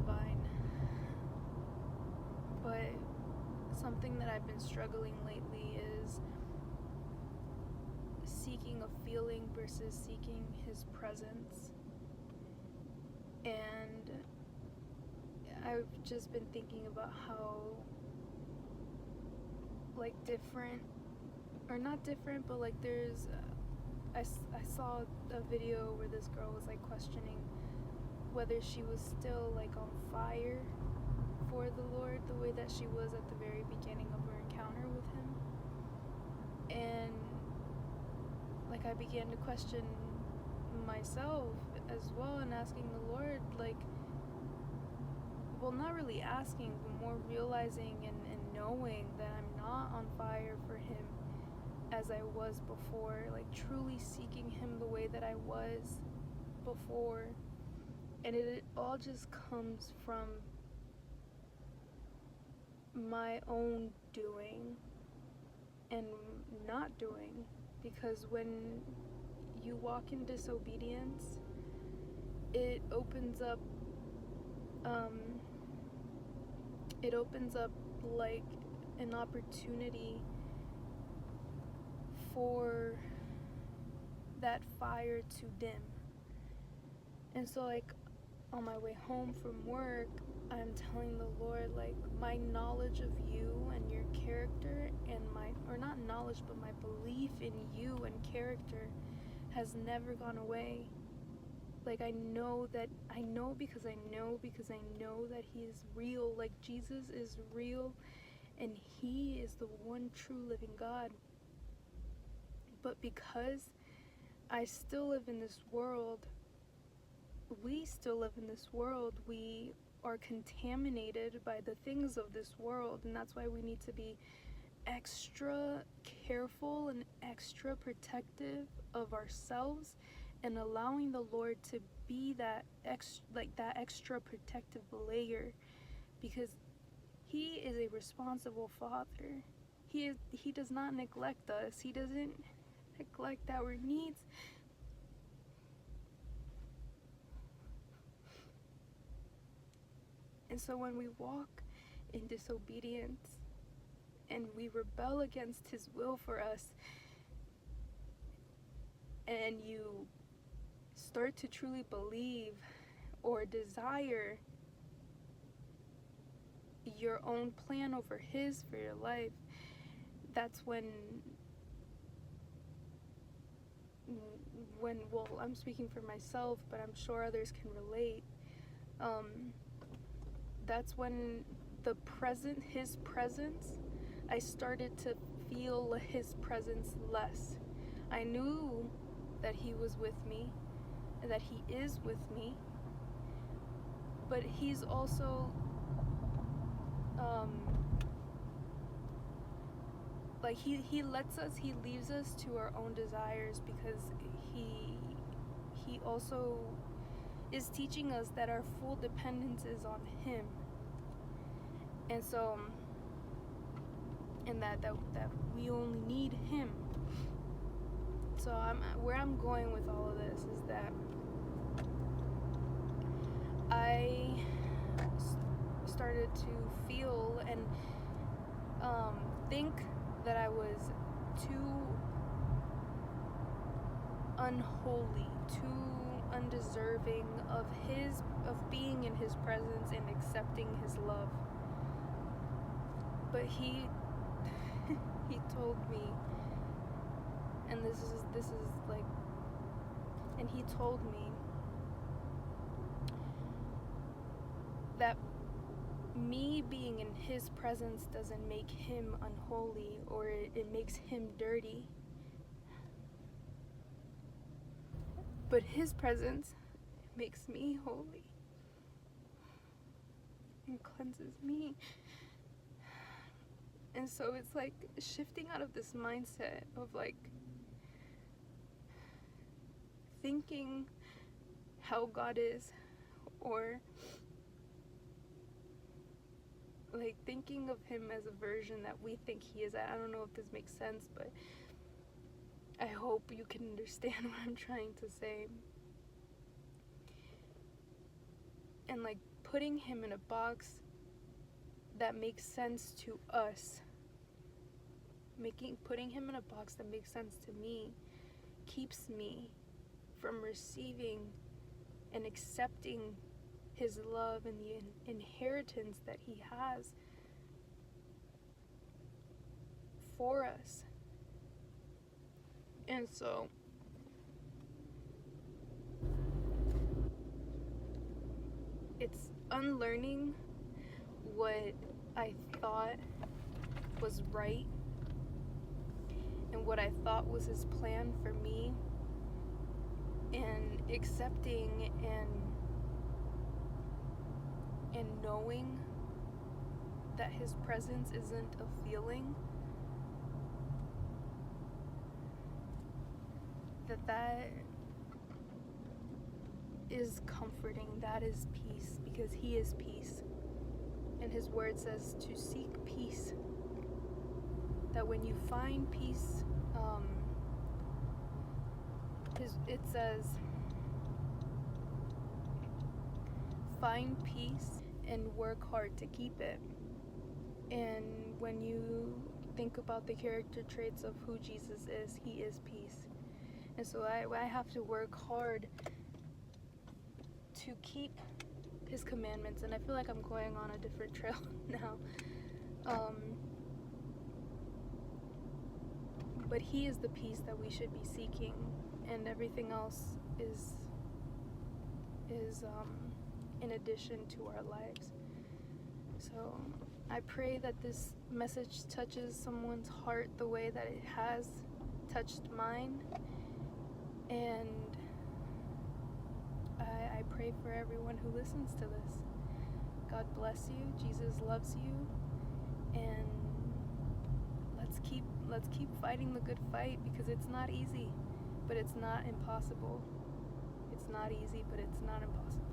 divine. But something that I've been struggling lately is seeking a feeling versus seeking his presence. And I've just been thinking about how, like, different, or not different, but like there's, I saw a video where this girl was like questioning whether she was still like on fire for the Lord the way that she was at the very beginning of her encounter with him. And like I began to question myself as well, and asking the Lord, like, well, not really asking, but more realizing and knowing that I'm not on fire for him as I was before, like truly seeking him the way that I was before. And it all just comes from my own doing and not doing, because when you walk in disobedience, it opens up like an opportunity for that fire to dim. And so like on my way home from work, I'm telling the Lord, like, my knowledge of you and your character, and or not knowledge, but my belief in you and character has never gone away. Like, I know because I know that he is real. Like, Jesus is real, and he is the one true living God. But because I still live in this world, we still live in this world, we are contaminated by the things of this world, and that's why we need to be extra careful and extra protective of ourselves, and allowing the Lord to be that extra protective layer, because he is a responsible father. He does not neglect us. He doesn't neglect our needs. And so when we walk in disobedience and we rebel against his will for us, and you start to truly believe or desire your own plan over his for your life, that's when well, I'm speaking for myself, but I'm sure others can relate. That's when his presence, I started to feel his presence less. I knew that he was with me, and that he is with me, but he's also like he leaves us to our own desires, because he also is teaching us that our full dependence is on him. And so and that we only need him. So where I'm going with all of this is that I started to feel and think that I was too unholy, too undeserving of being in his presence and accepting his love. But he told me, and this is like, and he told me that me being in his presence doesn't make him unholy, or it makes him dirty, but his presence makes me holy and cleanses me. And so it's like shifting out of this mindset of like thinking how God is, or like thinking of him as a version that we think he is. I don't know if this makes sense, but I hope you can understand what I'm trying to say. And like putting him in a box that makes sense to us, putting him in a box that makes sense to me, keeps me from receiving and accepting his love and the inheritance that he has for us. And so it's unlearning what I thought was right and what I thought was his plan for me, and accepting and knowing that his presence isn't a feeling, that is comforting, that is peace, because he is peace. And his word says to seek peace. That when you find peace, it says, find peace and work hard to keep it. And when you think about the character traits of who Jesus is, he is peace. And so I have to work hard to keep his commandments. And I feel like I'm going on a different trail now. But he is the peace that we should be seeking, and everything else is in addition to our lives. So I pray that this message touches someone's heart the way that it has touched mine, and I pray for everyone who listens to this. God bless you. Jesus loves you, and let's keep fighting the good fight, because it's not easy, but it's not impossible. It's not easy, but it's not impossible.